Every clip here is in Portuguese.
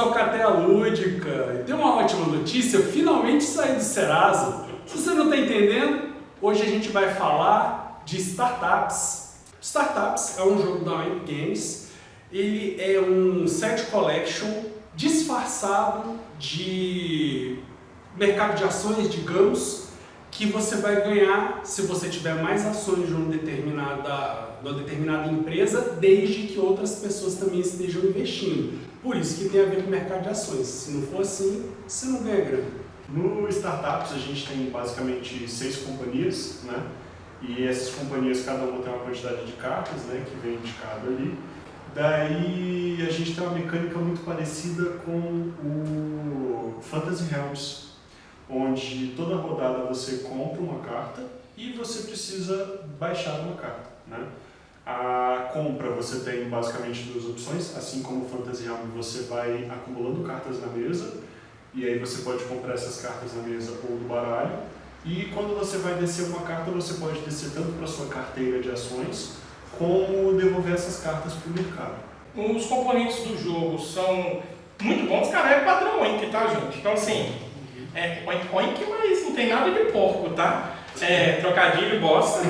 sou a Cadeia Lúdica e tem uma ótima notícia, eu finalmente saí do Serasa. Se você não está entendendo, hoje a gente vai falar de startups. Startups é um jogo da Oink Games, ele é um set collection disfarçado de mercado de ações, digamos, que você vai ganhar se você tiver mais ações de uma determinada empresa, desde que outras pessoas também estejam investindo. Por isso que tem a ver com o mercado de ações. Se não for assim, você não ganha grana. No Startups a gente tem basicamente 6 companhias, né? E essas companhias, cada uma tem uma quantidade de cartas, né, que vem indicado ali. Daí a gente tem uma mecânica muito parecida com o Fantasy Realms, onde toda rodada você compra uma carta e você precisa baixar uma carta, né? A compra você tem basicamente 2 opções, assim como o Fantasy Realms você vai acumulando cartas na mesa e aí você pode comprar essas cartas na mesa ou no baralho, e quando você vai descer uma carta você pode descer tanto para sua carteira de ações como devolver essas cartas para o mercado. Os componentes do jogo são muito bons, cara, é padrão Oink, tá, gente? Então assim, é Oink, mas não tem nada de porco, tá? É, trocadilho, bosta.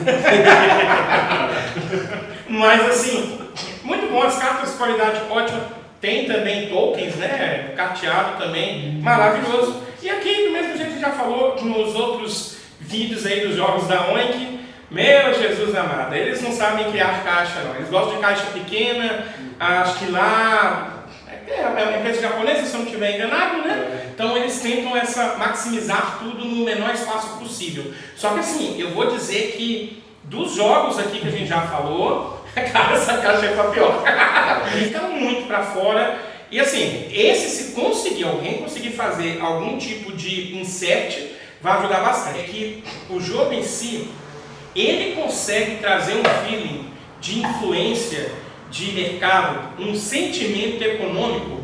Mas assim, muito bom, as cartas de qualidade ótima. Tem também tokens, né? Carteado também, maravilhoso. E aqui, do mesmo jeito que já falou nos outros vídeos aí dos jogos da Oink, meu Jesus amado, eles não sabem criar caixa não. Eles gostam de caixa pequena, acho que lá é uma empresa japonesa, se eu não estiver enganado, né? Então eles tentam maximizar tudo no menor espaço possível. Só que assim, eu vou dizer que dos jogos aqui que a gente já falou, cara, essa caixa é pra pior. Fica muito pra fora. E assim, se alguém conseguir fazer algum tipo de insert, vai ajudar bastante. É que o jogo em si, ele consegue trazer um feeling de influência de mercado, um sentimento econômico,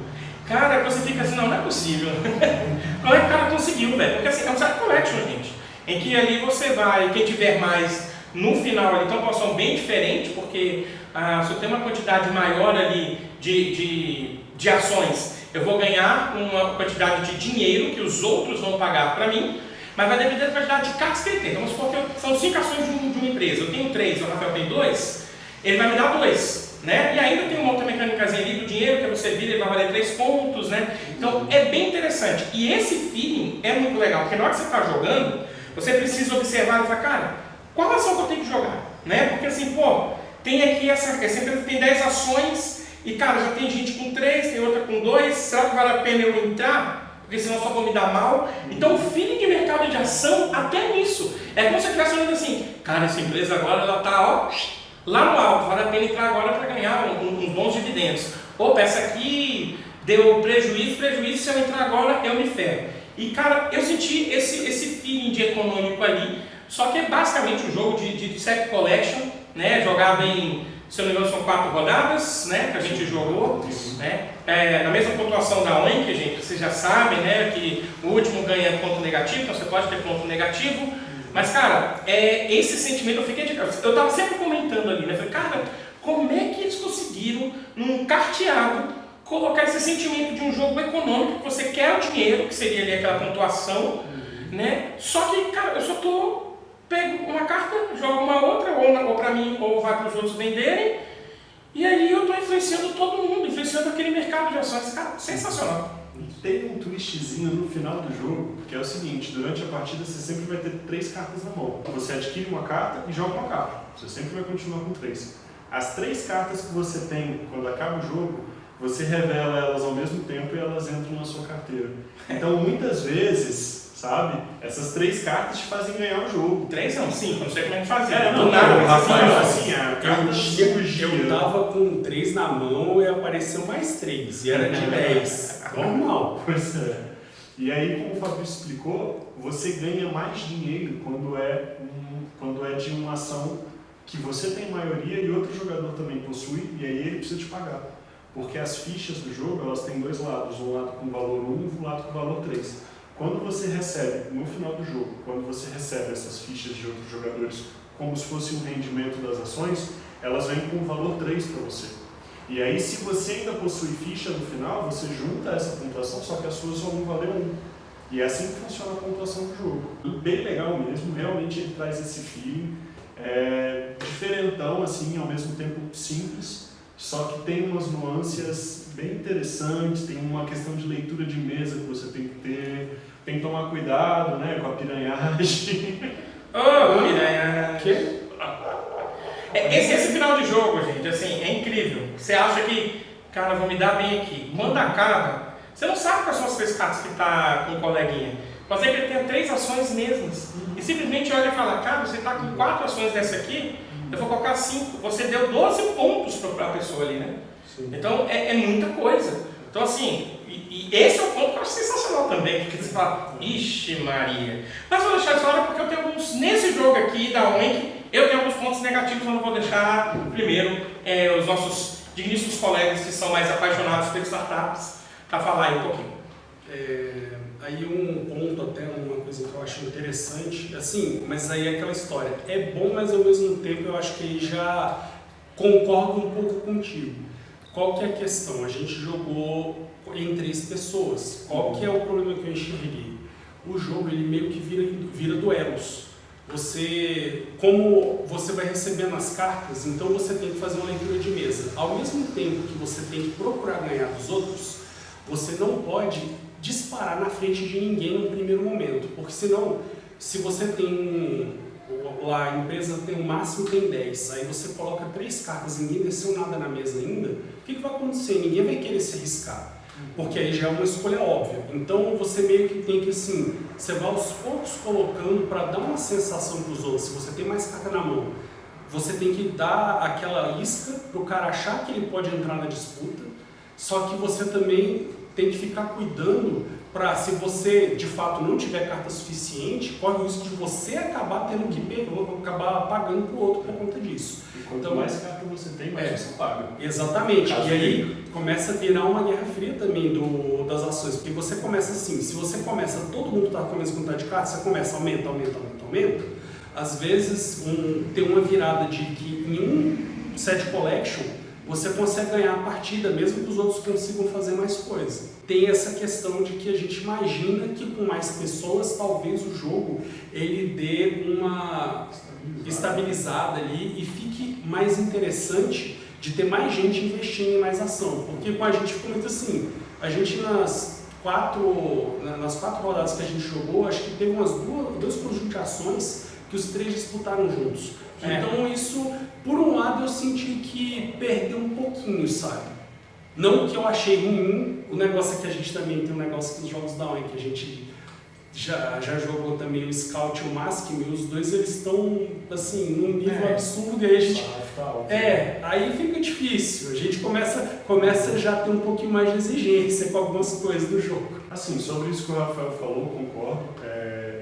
cara, que você fica assim, não é possível. Como é que o cara conseguiu, velho? Porque assim, é um set collection, gente, em que ali você vai, quem tiver mais, no final ele tem uma posição bem diferente, porque se eu tenho uma quantidade maior ali de ações, eu vou ganhar uma quantidade de dinheiro que os outros vão pagar para mim, mas vai depender da quantidade de cartas que ele tem. Então, vamos supor que são 5 ações de uma empresa, eu tenho 3, o Rafael tem 2, ele vai me dar 2. Né? E ainda tem uma outra mecânicazinha ali do dinheiro que você vira, ele vai valer 3 pontos, né? Então é bem interessante. E esse feeling é muito legal, porque na hora que você está jogando, você precisa observar e falar, cara, qual ação que eu tenho que jogar? Né? Porque assim, pô, tem aqui essa empresa tem 10 ações e cara, já tem gente com 3, tem outra com 2, será que vale a pena eu entrar? Porque senão só vou me dar mal. Então o feeling de mercado de ação, até nisso, é como se você estivesse olhando assim, cara, essa empresa agora ela está, ó, lá no alto, vale a pena entrar agora para ganhar uns bons dividendos. Opa, essa aqui deu prejuízo, se eu entrar agora eu me ferro. E cara, eu senti esse feeling de econômico ali, só que é basicamente um jogo de set collection, né, jogado em, se eu não me engano, são 4 rodadas, né, que a gente jogou, né, na mesma pontuação da Oink, gente, vocês já sabem, né, que o último ganha ponto negativo, então você pode ter ponto negativo. Mas, cara, esse sentimento eu fiquei de cara. Eu estava sempre comentando ali, né? Falei, cara, como é que eles conseguiram, num carteado, colocar esse sentimento de um jogo econômico, que você quer o dinheiro, que seria ali aquela pontuação, né? Só que, cara, eu só pego uma carta, jogo uma outra, ou para mim, ou vai para os outros venderem, e aí eu estou influenciando todo mundo, influenciando aquele mercado de ações. Cara, sensacional. Tem um twistzinho no final do jogo, que é o seguinte, durante a partida você sempre vai ter 3 cartas na mão. Você adquire uma carta e joga uma carta. Você sempre vai continuar com 3. As 3 cartas que você tem quando acaba o jogo, você revela elas ao mesmo tempo e elas entram na sua carteira. Então muitas vezes, sabe, essas 3 cartas te fazem ganhar o jogo. 3 não, 5, não sei como é que fazia. Rafael, assim, eu tava com 3 na mão e apareceu mais 3, e era de 10. Normal. Pois é. E aí, como o Fabrício explicou, você ganha mais dinheiro quando é de uma ação que você tem maioria e outro jogador também possui, e aí ele precisa te pagar. Porque as fichas do jogo, elas têm 2 lados, um lado com valor 1 e um lado com valor 3. Quando você recebe, no final do jogo, quando você recebe essas fichas de outros jogadores como se fosse um rendimento das ações, elas vêm com o valor 3 para você. E aí, se você ainda possui ficha no final, você junta essa pontuação, só que as suas só vão valer 1. E é assim que funciona a pontuação do jogo. Bem legal mesmo, realmente ele traz esse feeling. Diferentão, assim, ao mesmo tempo simples, só que tem umas nuances bem interessantes, tem uma questão de leitura de mesa que você tem que ter, tem que tomar cuidado, né, com a piranhagem. Piranhagem! Esse final de jogo, gente, assim, é incrível. Você acha que, cara, vou me dar bem aqui. Quando acaba, você não sabe quais são as 3 cartas que tá com o coleguinha. Pode ser que ele tenha 3 ações mesmas. E simplesmente olha e fala, cara, você tá com 4 ações dessa aqui, eu vou colocar 5. Você deu 12 pontos para a pessoa ali, né? Sim. Então, é muita coisa. Então, assim, e esse é o ponto que eu acho sensacional também, porque você fala, ixi Maria. Mas eu vou deixar isso hora porque eu tenho alguns, nesse jogo aqui da Oink, eu tenho alguns pontos negativos, eu não vou deixar primeiro os nossos digníssimos colegas que são mais apaixonados por startups para falar aí um pouquinho. Aí um ponto até, uma coisa que eu acho interessante, assim, mas aí é aquela história, é bom, mas ao mesmo tempo eu acho que aí já concordo um pouco contigo. Qual que é a questão? A gente jogou em 3 pessoas. Qual que é o problema que eu enxerguei? O jogo ele meio que vira duelos. Como você vai recebendo as cartas, então você tem que fazer uma leitura de mesa. Ao mesmo tempo que você tem que procurar ganhar dos outros, você não pode disparar na frente de ninguém no primeiro momento, porque senão, se você tem a empresa tem o máximo tem 10, aí você coloca 3 cartas e ninguém desceu nada na mesa ainda, o que vai acontecer? Ninguém vai querer se arriscar, porque aí já é uma escolha óbvia. Então você meio que tem que assim, você vai aos poucos colocando para dar uma sensação para os outros. Se você tem mais carta na mão, você tem que dar aquela isca para o cara achar que ele pode entrar na disputa, só que você também tem que ficar cuidando para, se você de fato não tiver carta suficiente, corre o risco de você acabar tendo que acabar pagando para o outro por conta disso. E quanto mais carta você tem, mais você paga. Exatamente. E aí começa a virar uma guerra fria também das ações, porque você começa assim, se você começa, todo mundo está com a mesma quantidade de cartas, você começa, aumenta. Às vezes tem uma virada de que em um set collection você consegue ganhar a partida, mesmo que os outros consigam fazer mais coisa. Tem essa questão de que a gente imagina que com mais pessoas, talvez o jogo ele dê uma estabilizada ali e fique mais interessante de ter mais gente investindo em mais ação. Porque com a gente ficou muito assim, a gente nas 4 rodadas que a gente jogou, acho que teve umas 2 conjuntos de ações que os 3 disputaram juntos. Então isso, por um lado, eu senti que perdeu um pouquinho, sabe? Não que eu achei ruim, o negócio é que a gente também tem um negócio que os jogos da Oink, que a gente já jogou também o Scout e o Masking, e os dois eles estão assim, num nível absurdo, e aí a gente... aí fica difícil, a gente começa já a ter um pouquinho mais de exigência com algumas coisas do jogo. Assim, sobre isso que o Rafael falou, concordo,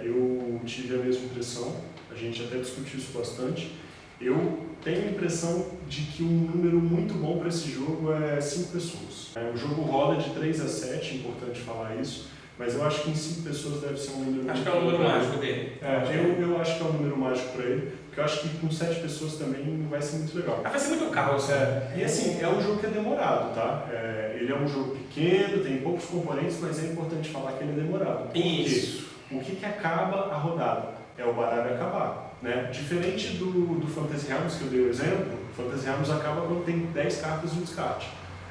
eu tive a mesma impressão. A gente até discutiu isso bastante. Eu tenho a impressão de que um número muito bom para esse jogo é 5 pessoas. O jogo roda de 3 a 7, é importante falar isso, mas eu acho que em 5 pessoas deve ser um número... Acho que é o número mágico dele. Eu acho que é um número mágico para ele, porque eu acho que com 7 pessoas também vai ser muito legal. Vai ser muito caos. E assim, é um jogo que é demorado, tá? Ele é um jogo pequeno, tem poucos componentes, mas é importante falar que ele é demorado. Isso. O que acaba a rodada? É o baralho acabar, né? Diferente do Fantasy Realms, que eu dei o exemplo, o Fantasy Realms acaba quando tem 10 cartas no descarte.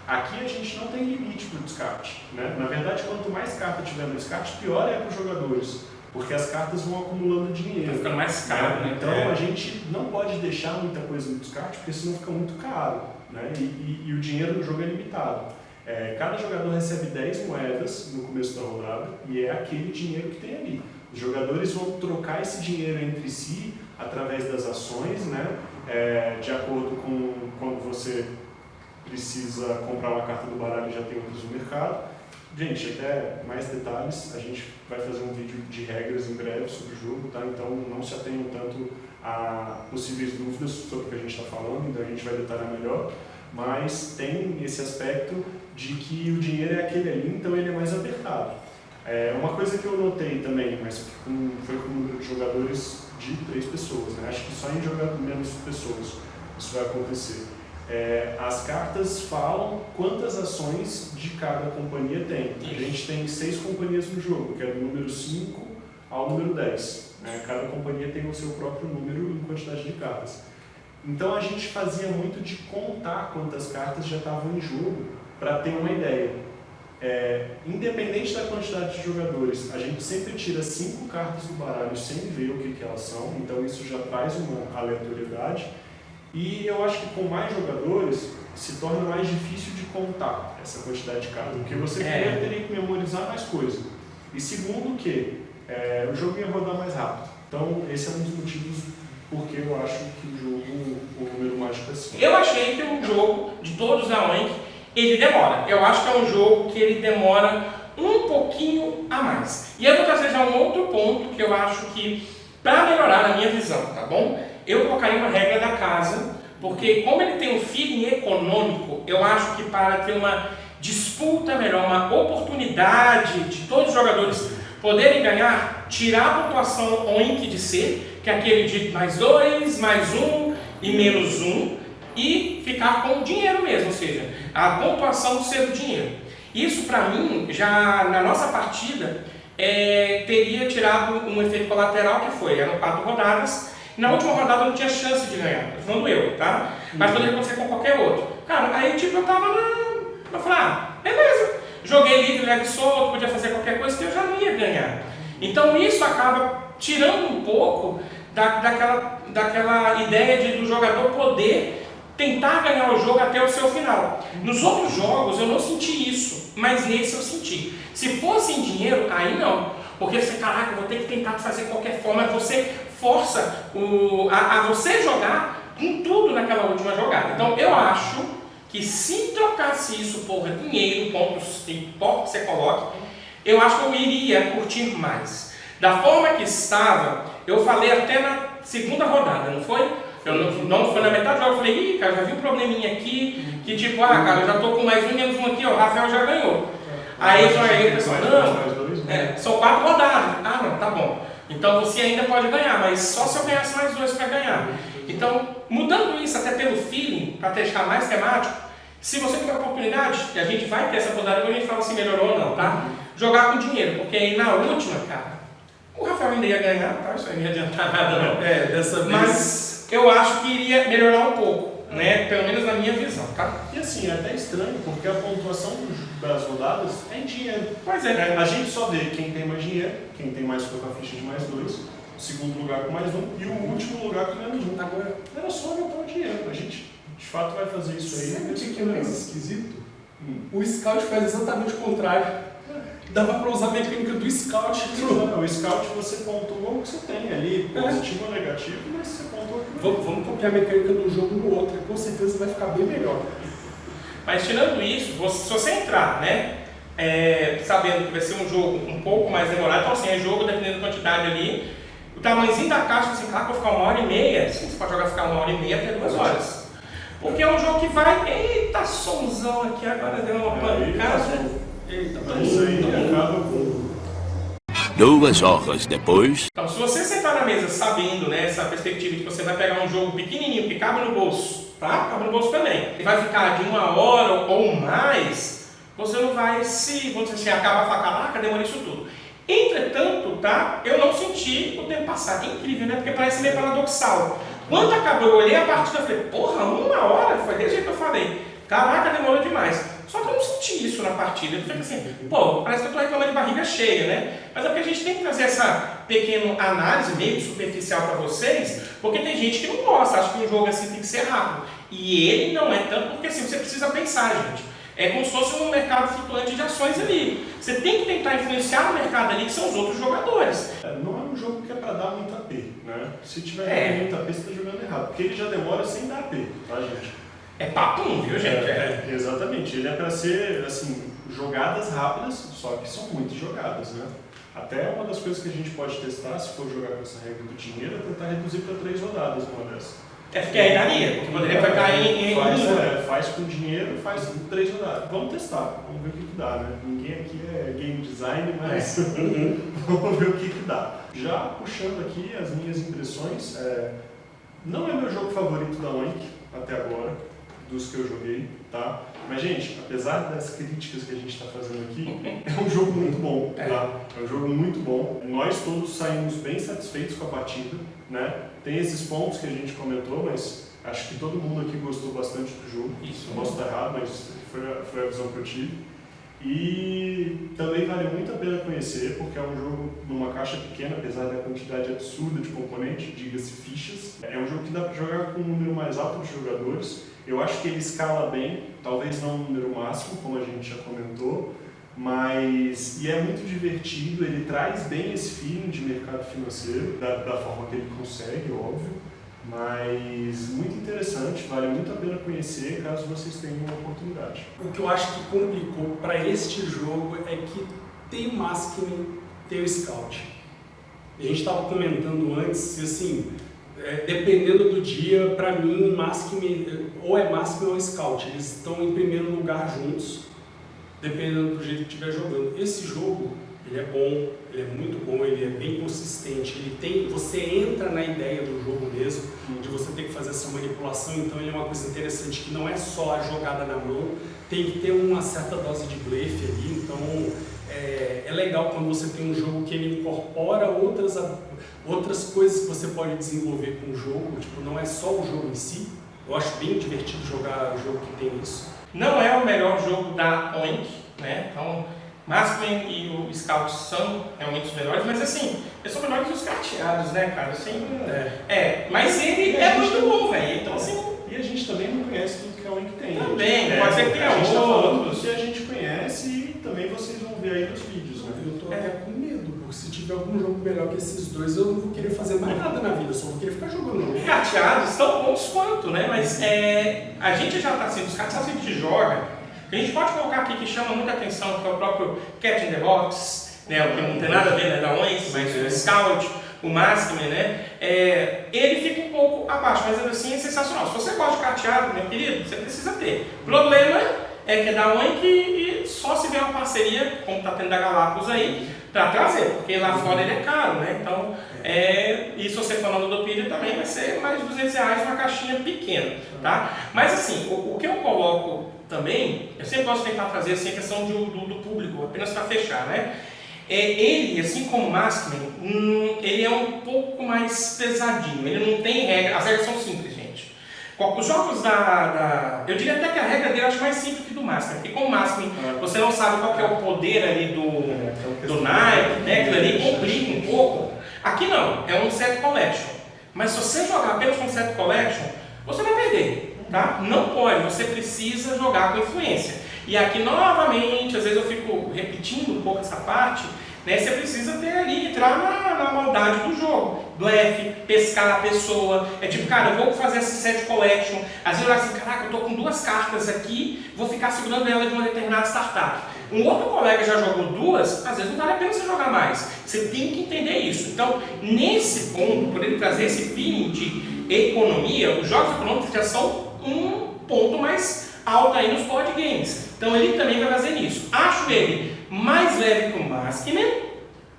Aqui a gente não tem limite para o descarte, né? Na verdade, quanto mais carta tiver no descarte, pior é para os jogadores, porque as cartas vão acumulando dinheiro. Vai ficando mais caro, né? Então a gente não pode deixar muita coisa no descarte, porque senão fica muito caro, né? E o dinheiro no jogo é limitado. Cada jogador recebe 10 moedas no começo da rodada, e é aquele dinheiro que tem ali. Os jogadores vão trocar esse dinheiro entre si através das ações, né? De acordo com quando você precisa comprar uma carta do baralho e já tem outras no mercado. Gente, até mais detalhes, a gente vai fazer um vídeo de regras em breve sobre o jogo, tá? Então não se atenham tanto a possíveis dúvidas sobre o que a gente está falando, então a gente vai detalhar melhor. Mas tem esse aspecto de que o dinheiro é aquele ali, então ele é mais apertado. Uma coisa que eu notei também, mas foi com o número de jogadores de 3 pessoas, né? Acho que só em jogar menos pessoas isso vai acontecer. As cartas falam quantas ações de cada companhia tem. A gente tem 6 companhias no jogo, que é do número 5 ao número 10. Cada companhia tem o seu próprio número em quantidade de cartas. Então a gente fazia muito de contar quantas cartas já estavam em jogo, para ter uma ideia. Independente da quantidade de jogadores, a gente sempre tira 5 cartas do baralho sem ver o que elas são, então isso já traz uma aleatoriedade. E eu acho que com mais jogadores se torna mais difícil de contar essa quantidade de cartas, porque você primeiro teria que memorizar mais coisa. E segundo que o jogo ia rodar mais rápido. Então esse é um dos motivos porque eu acho que o jogo, o número mágico é 5. Eu achei que o jogo de todos da Oink, ele demora. Eu acho que é um jogo que ele demora um pouquinho a mais. E eu vou trazer já um outro ponto que eu acho que, para melhorar na minha visão, tá bom? Eu colocaria uma regra da casa, porque como ele tem um feeling econômico, eu acho que para ter uma disputa melhor, uma oportunidade de todos os jogadores poderem ganhar, tirar a pontuação Oink de C, que é aquele de +2, +1 e -1, e ficar com o dinheiro mesmo, ou seja, a pontuação ser o dinheiro. Isso para mim, já na nossa partida, teria tirado um efeito colateral que foi, eram 4 rodadas, e na última rodada eu não tinha chance de ganhar, tô falando eu, tá? Mas poderia acontecer com qualquer outro. Cara, aí tipo eu tava eu falei, beleza, joguei livre, leve e solto, podia fazer qualquer coisa que eu já não ia ganhar. Então isso acaba tirando um pouco daquela ideia do jogador poder tentar ganhar o jogo até o seu final. Nos outros jogos eu não senti isso, mas nesse eu senti. Se fosse em dinheiro, aí não. Porque você, caraca, eu vou ter que tentar fazer de qualquer forma, você força a você jogar com tudo naquela última jogada. Então eu acho que se trocasse isso por dinheiro, pontos que você coloque, eu acho que eu iria curtir mais. Da forma que estava, eu falei até na segunda rodada, não foi? Eu não foi na metade do jogo, eu falei, cara, já vi um probleminha aqui, que tipo, cara, eu já tô com mais um menos um aqui, ó, o Rafael já ganhou. Aí o pessoal, não, são 4 rodadas. Não, tá bom. Então você ainda pode ganhar, mas só se eu ganhasse mais 2 para ganhar. Então, mudando isso até pelo feeling, para deixar mais temático, se você tiver a oportunidade, e a gente vai ter essa oportunidade, quando a gente fala se melhorou ou não, tá? Jogar com dinheiro, porque aí na última, cara, o Rafael ainda ia ganhar, tá? Isso aí não ia adiantar nada não. Dessa vez. Mas eu acho que iria melhorar um pouco, né? Pelo menos na minha visão, tá? E assim, é até estranho, porque a pontuação das rodadas é em dinheiro. Pois é. A gente só vê quem tem mais dinheiro, quem tem mais com a ficha de +2, o segundo lugar com +1 e o último lugar com -1. Agora, era só aumentar o dinheiro. A gente, de fato, vai fazer isso aí. Sabe o que é mais esquisito? O Scout faz exatamente o contrário. Dava para usar a mecânica do Scout. O Scout você pontua o que você tem ali, positivo ou negativo, mas você pontua o que Vamos copiar a mecânica de um jogo no outro, e com certeza vai ficar bem melhor. Mas tirando isso, se você entrar, né, sabendo que vai ser um jogo um pouco mais demorado, então assim, é jogo dependendo da quantidade ali, o tamanhozinho da caixa, assim, claro que eu vou ficar 1h30, sim, você pode jogar ficar 1h30 até 2 horas. Porque é um jogo que vai, eita, somzão aqui, agora deu uma pancada. Eita, isso aí acaba com 2 horas depois. Então, se você sentar na mesa sabendo, né, essa perspectiva de que você vai pegar um jogo pequenininho que cabe no bolso, tá? Cabe no bolso também. E vai ficar de 1 hora ou mais, você não vai você acaba a falar, caraca, demorou isso tudo. Entretanto, tá? Eu não senti o tempo passar. É incrível, né? Porque parece meio paradoxal. Quando acabou, eu olhei a partida e falei, porra, 1 hora? Foi desse jeito que eu falei. Caraca, demorou demais. Só que eu não senti isso na partida. Eu fiquei assim, pô, parece que eu tô reclamando de barriga cheia, né? Mas é porque a gente tem que trazer essa pequena análise meio superficial para vocês, porque tem gente que não gosta, acha que um jogo assim tem que ser rápido. E ele não é tanto, porque assim, você precisa pensar, gente. É como se fosse um mercado flutuante de ações ali. Você tem que tentar influenciar o mercado ali, que são os outros jogadores. Não é um jogo que é para dar muito AP, né? Se tiver dando muito AP, você está jogando errado. Porque ele já demora sem dar AP, tá, gente? É papum, viu, gente? Exatamente. Ele é para ser, assim, jogadas rápidas, só que são muitas jogadas, né? Até uma das coisas que a gente pode testar, se for jogar com essa regra do dinheiro, é tentar reduzir para 3 rodadas uma dessas. É porque aí daria, porque poderia ficar em faz com dinheiro, faz 3 rodadas. Vamos testar, vamos ver o que dá, né? Ninguém aqui é game design, mas vamos ver o que dá. Já puxando aqui as minhas impressões, não é meu jogo favorito da Oink até agora. dos que eu joguei, tá? Mas, gente, apesar das críticas que a gente está fazendo aqui, é um jogo muito bom, tá? É um jogo muito bom. Nós todos saímos bem satisfeitos com a partida, né? Tem esses pontos que a gente comentou, mas acho que todo mundo aqui gostou bastante do jogo. Isso. Eu posso estar errado, mas foi a visão que eu tive. E também vale muito a pena conhecer, porque é um jogo numa caixa pequena, apesar da quantidade absurda de componentes, diga-se fichas. É um jogo que dá para jogar com um número mais alto de jogadores. Eu acho que ele escala bem, talvez não um número máximo, como a gente já comentou, mas é muito divertido, ele traz bem esse feeling de mercado financeiro, da forma que ele consegue, óbvio. Mas muito interessante, vale muito a pena conhecer caso vocês tenham uma oportunidade. O que eu acho que complicou para este jogo é que tem o Maskman, tem o Scout. A gente estava comentando antes, assim, dependendo do dia, para mim, Maskman, ou é Maskman ou Scout, eles estão em primeiro lugar juntos, dependendo do jeito que estiver jogando. Esse jogo, ele é bom, ele é muito bom, ele é bem consistente, você entra na ideia do jogo mesmo, de você ter que fazer essa manipulação, então ele é uma coisa interessante que não é só a jogada na mão, tem que ter uma certa dose de blefe ali, então é legal quando você tem um jogo que ele incorpora outras coisas que você pode desenvolver com o jogo, tipo, não é só o jogo em si. Eu acho bem divertido jogar jogo que tem isso. Não é o melhor jogo da Oink, né? Então, Maskman e o Scout são realmente os melhores, mas assim, eles são melhores que os carteados, né, cara? Assim, mas ele é muito bom, velho. Então, assim. E a gente também não conhece tudo que a Oink tem. Também, pode ser que tenha outros. A gente está falando do outros. que a gente conhece e também vocês vão ver aí nos vídeos, né? Eu tô até com medo, porque se tiver algum jogo melhor que esses dois, eu não vou querer fazer mais nada na vida, eu só vou querer ficar jogando. Os carteados tão bons quanto, né? Mas a gente já tá assim, os carteados que a gente joga, a gente pode colocar aqui que chama muita atenção, que é o próprio Cat in the Box, né? O que não tem nada a ver, né, da Oink, mas o Scout, o Maskman, né? Ele fica um pouco abaixo, mas assim é sensacional. Se você gosta de carteado, meu querido, você precisa ter. O problema é que é da Oink e só se vier uma parceria, como está tendo da Galápagos aí, para trazer, porque lá fora ele é caro, né? Então, e se você for no Ludopedia também vai ser mais de R$200 uma caixinha pequena, tá? Mas assim, o que eu coloco também, eu sempre gosto de tentar trazer assim, a questão do público, apenas para fechar, né? Ele, assim como o Maskman, ele é um pouco mais pesadinho, ele não tem regra, as regras são simples, gente. Os jogos eu diria até que a regra dele eu acho mais simples que do Maskman, porque com o Maskman você não sabe qual que é o poder ali do naipe, né? Aquilo ali complica um pouco. Aqui não, é um set collection, mas se você jogar apenas com set collection, você vai perder, tá? Não pode, você precisa jogar com influência. E aqui novamente, às vezes eu fico repetindo um pouco essa parte, né? Você precisa ter ali, entrar na maldade do jogo. Blefe, pescar a pessoa. É tipo, cara, eu vou fazer esse set collection. Às vezes eu acho assim, caraca, eu tô com 2 cartas aqui, vou ficar segurando ela de uma determinada startup. Um outro colega já jogou 2, às vezes não vale a pena você jogar mais. Você tem que entender isso. Então, nesse ponto, por ele trazer esse feeling de economia, os jogos econômicos já são um ponto mais alto aí nos board games. Então ele também vai fazer isso. Acho ele mais leve que o Maskman,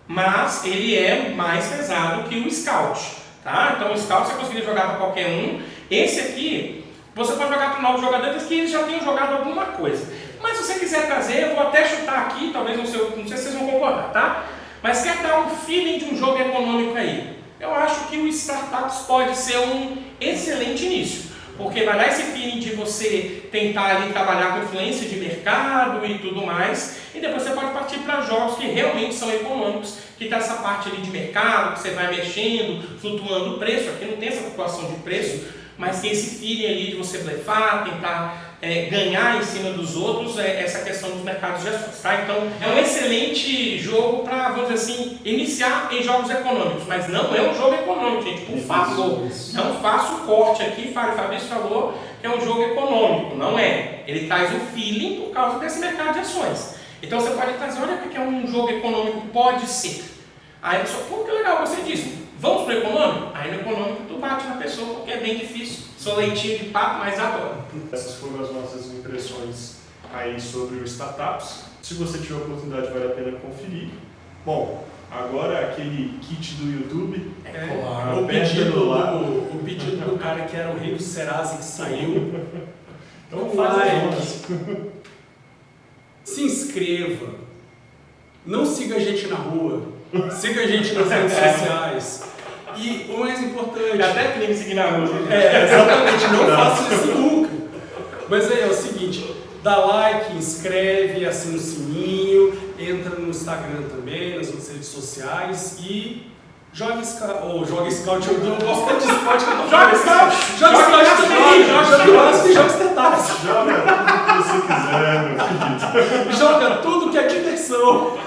mas ele é mais pesado que o Scout, tá? Então o Scout você conseguiria jogar para qualquer um. Esse aqui, você pode jogar para novos jogadores que eles já tenham jogado alguma coisa. Mas se você quiser trazer, eu vou até chutar aqui, talvez não sei se vocês vão concordar, tá? Mas quer dar um feeling de um jogo econômico aí? Eu acho que o Startups pode ser um excelente início. Porque vai dar esse feeling de você tentar ali trabalhar com influência de mercado e tudo mais, e depois você pode partir para jogos que realmente são econômicos, que tem essa parte ali de mercado, que você vai mexendo, flutuando o preço. Aqui não tem essa flutuação de preço, mas tem esse feeling ali de você blefar, tentar ganhar em cima dos outros, essa questão dos mercados de ações, tá? Então é um excelente jogo para, vamos dizer assim, iniciar em jogos econômicos, mas não é um jogo econômico, gente, por favor, não faça o corte aqui, o Fabrício falou que é um jogo econômico, não é, ele traz o feeling por causa desse mercado de ações. Então você pode trazer, olha o que é um jogo econômico, pode ser. Aí a pessoa, pô, que legal você disse, vamos para o econômico? Aí no econômico tu bate na pessoa porque é bem difícil. Sou leitinho de papo, mas adoro. Essas foram as nossas impressões aí sobre o Startups. Se você tiver a oportunidade, vale a pena conferir. Bom, agora aquele kit do YouTube. O pedido do cara que era o rei do Serasa que saiu. Então faz faz like. as Se inscreva. Não siga a gente na rua. Siga a gente nas redes sociais. E o mais importante... Eu até queria me seguir na rua. exatamente. Não faça isso nunca. Mas aí é o seguinte. Dá like, inscreve, assina o sininho. Entra no Instagram também, nas outras redes sociais. E... Joga Scout. Joga Scout. Eu não gosto tanto de Scout que eu tô Joga Scout! Joga Scout também. Joga Startups. Joga tudo que você quiser, meu querido. Joga tudo que é diversão.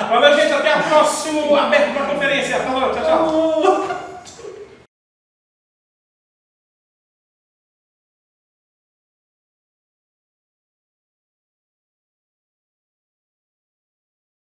Valeu, gente. Até a próxima. Aberto para conferência. Falou, tchau, tchau.